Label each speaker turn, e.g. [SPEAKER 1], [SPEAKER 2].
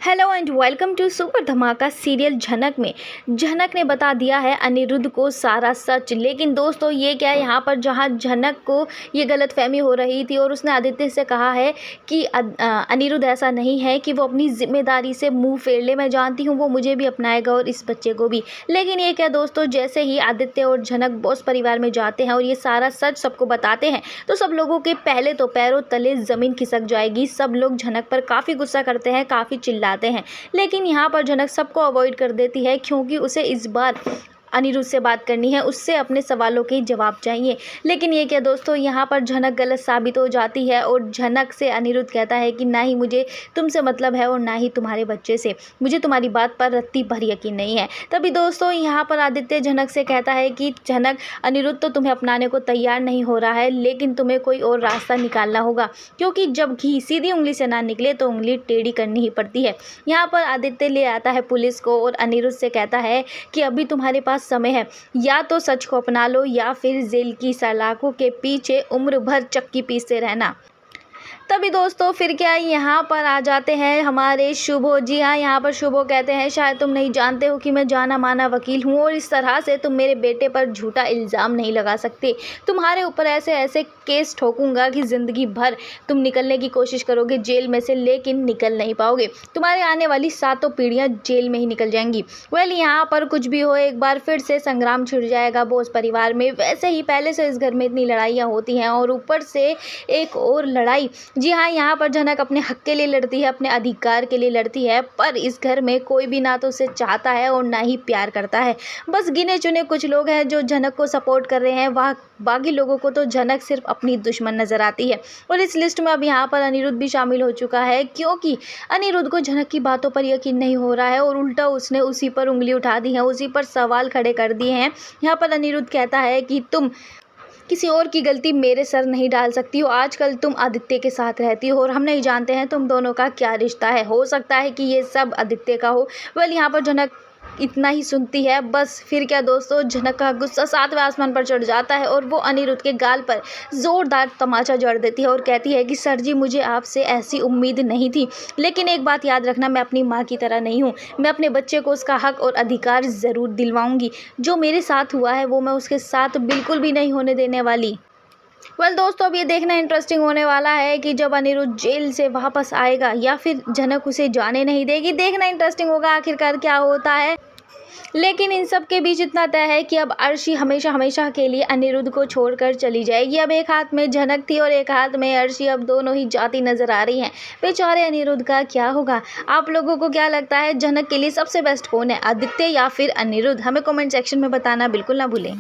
[SPEAKER 1] Hello and welcome to super धमाका serial Jhanak में। झनक ने बता दिया है अनिरुद्ध को सारा सच। लेकिन दोस्तों ये क्या है, यहाँ पर जहाँ झनक को ये गलतफहमी हो रही थी और उसने आदित्य से कहा है कि अनिरुद्ध ऐसा नहीं है कि वो अपनी जिम्मेदारी से मुंह फेर ले। मैं जानती हूँ वो मुझे भी अपनाएगा और इस बच्चे को भी। लेकिन ये क्या दोस्तों, जैसे ही आदित्य और झनक बॉस परिवार में जाते हैं और ये सारा सच सबको बताते हैं तो सब लोगों के पहले तो पैरों तले ज़मीन खिसक जाएगी। सब लोग झनक पर काफ़ी गुस्सा करते हैं, काफ़ी चिल्लाते हैं। लेकिन यहाँ पर झनक सबको अवॉइड कर देती है क्योंकि उसे इस बार अनिरुद्ध से बात करनी है, उससे अपने सवालों के जवाब चाहिए। लेकिन ये क्या दोस्तों, यहाँ पर झनक गलत साबित हो जाती है और झनक से अनिरुद्ध कहता है कि ना ही मुझे तुमसे मतलब है और ना ही तुम्हारे बच्चे से, मुझे तुम्हारी बात पर रत्ती भर यकीन नहीं है। तभी दोस्तों यहाँ पर आदित्य झनक से कहता है कि झनक, अनिरुद्ध तो तुम्हें अपनाने को तैयार नहीं हो रहा है, लेकिन तुम्हें कोई और रास्ता निकालना होगा क्योंकि जब घी सीधी उंगली से ना निकले तो उंगली टेढ़ी करनी ही पड़ती है। यहाँ पर आदित्य ले आता है पुलिस को और अनिरुद्ध से कहता है कि अभी तुम्हारे पास समय है, या तो सच को अपना लो या फिर जेल की सलाखों के पीछे उम्र भर चक्की पीसते रहना। तभी दोस्तों फिर क्या, यहाँ पर आ जाते हैं हमारे शुभो। जी हाँ, यहाँ पर शुभो कहते हैं शायद तुम नहीं जानते हो कि मैं जाना माना वकील हूँ और इस तरह से तुम मेरे बेटे पर झूठा इल्ज़ाम नहीं लगा सकते। तुम्हारे ऊपर ऐसे ऐसे केस ठोकूंगा कि ज़िंदगी भर तुम निकलने की कोशिश करोगे जेल में से, लेकिन निकल नहीं पाओगे। तुम्हारे आने वाली 7 पीढ़ियाँ जेल में ही निकल जाएंगी। वेल, यहाँ पर कुछ भी हो, एक बार फिर से संग्राम छिड़ जाएगा बोस परिवार में। वैसे ही पहले से इस घर में इतनी लड़ाइयाँ होती हैं और ऊपर से एक और लड़ाई। जी हाँ, यहाँ पर झनक अपने हक के लिए लड़ती है, अपने अधिकार के लिए लड़ती है, पर इस घर में कोई भी ना तो उसे चाहता है और ना ही प्यार करता है। बस गिने चुने कुछ लोग हैं जो झनक को सपोर्ट कर रहे हैं, वह बाकी लोगों को तो झनक सिर्फ अपनी दुश्मन नजर आती है। और इस लिस्ट में अब यहाँ पर अनिरुद्ध भी शामिल हो चुका है क्योंकि अनिरुद्ध को झनक की बातों पर यकीन नहीं हो रहा है और उल्टा उसने उसी पर उंगली उठा दी है, उसी पर सवाल खड़े कर दिए हैं। यहाँ पर अनिरुद्ध कहता है कि तुम किसी और की गलती मेरे सर नहीं डाल सकती हो। आजकल तुम आदित्य के साथ रहती हो और हम नहीं जानते हैं तुम दोनों का क्या रिश्ता है। हो सकता है कि ये सब आदित्य का हो। वेल, यहाँ पर झनक इतना ही सुनती है। बस फिर क्या दोस्तों, झनक का गुस्सा 7वें आसमान पर चढ़ जाता है और वो अनिरुद्ध के गाल पर ज़ोरदार तमाचा जड़ देती है और कहती है कि सर जी, मुझे आपसे ऐसी उम्मीद नहीं थी, लेकिन एक बात याद रखना, मैं अपनी माँ की तरह नहीं हूँ। मैं अपने बच्चे को उसका हक और अधिकार ज़रूर दिलवाऊंगी। जो मेरे साथ हुआ है वो मैं उसके साथ बिल्कुल भी नहीं होने देने वाली। वेल दोस्तों, अब ये देखना इंटरेस्टिंग होने वाला है कि जब अनिरुद्ध जेल से वापस आएगा या फिर झनक उसे जाने नहीं देगी। देखना इंटरेस्टिंग होगा आखिरकार क्या होता है। लेकिन इन सब के बीच इतना तय है कि अब अर्शी हमेशा हमेशा के लिए अनिरुद्ध को छोड़कर चली जाएगी। अब एक हाथ में झनक थी और एक हाथ में अर्शी, अब दोनों ही जाती नजर आ रही हैं। बेचारे अनिरुद्ध का क्या होगा? आप लोगों को क्या लगता है, झनक के लिए सबसे बेस्ट कौन है, आदित्य या फिर अनिरुद्ध? हमें कमेंट सेक्शन में बताना बिल्कुल ना भूलें।